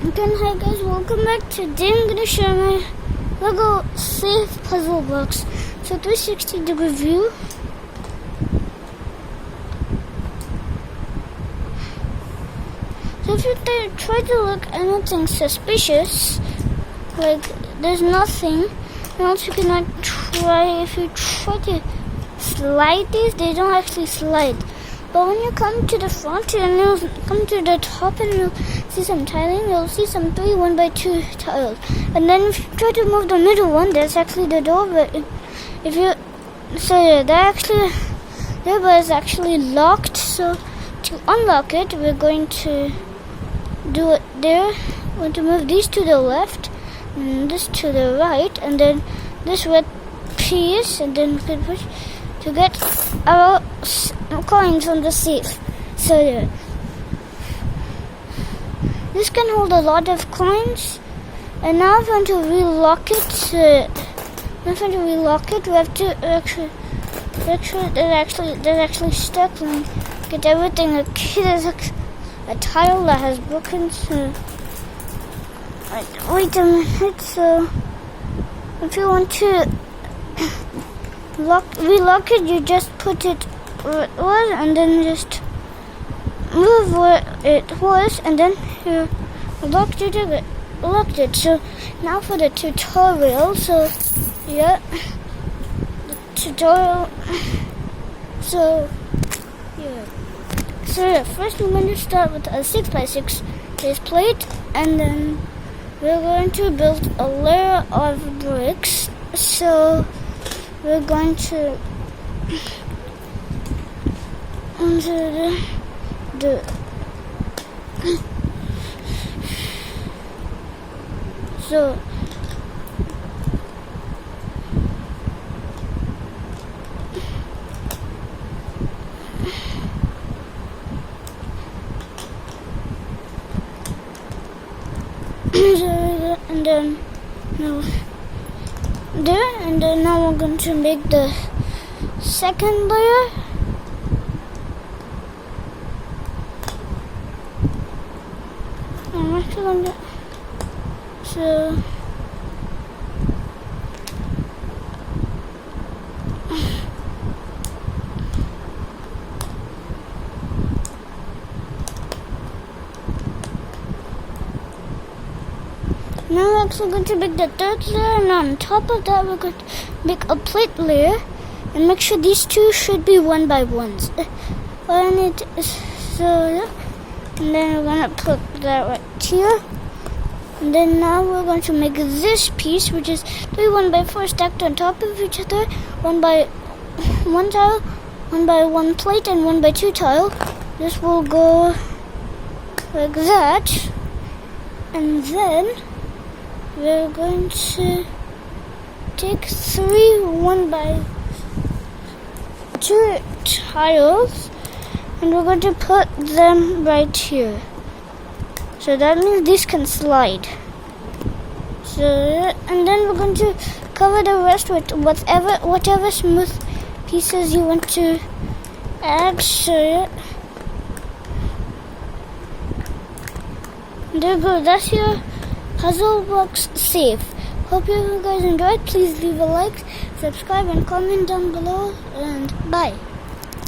Again, hi guys, welcome back. Today I'm going to share my Lego Safe puzzle blocks. So 360-degree view. So if you try to look anything suspicious, like there's nothing, and also you cannot try, if you try to slide these, they don't actually slide. But when you come to the front and you'll come to the top and you'll see some tiling, you'll see some 3 1x2 tiles. And then if you try to move the middle one, that's actually the door. But if you, so yeah, but it's actually locked. So to unlock it, we're going to do it there. We're going to move these to the left, and this to the right, and then this red piece, and then we can push to get our coins from the safe. So yeah, this can hold a lot of coins. And now I'm going to relock it. We have to actually make sure they're actually stuck and get everything. Okay, there's a tile that has broken. So wait a minute. So if you want to relock it, you just put it where it was and then just move where it was, and then you locked it. So now for the tutorial. So yeah, the tutorial. So yeah, first we're going to start with a 6x6 base plate, and then we're going to build a layer of bricks. So we're going to so and then now we're going to make the second layer. I'm actually going to, so now we're actually going to make the third layer, and on top of that we're going to make a plate layer, and make sure these two should be 1x1s. So yeah, and then we're going to put that right here. And then now we're going to make this piece, which is 3 1x4 stacked on top of each other, 1x1 tile, 1x1 plate, and 1x2 tile. This will go like that, and then we're going to take 3 1x2 tiles, and we're going to put them right here. So that means these can slide. So, and then we're going to cover the rest with whatever smooth pieces you want to add. So there you go. That's your puzzle box safe. Hope you guys enjoyed. Please leave a like, subscribe, and comment down below. And bye.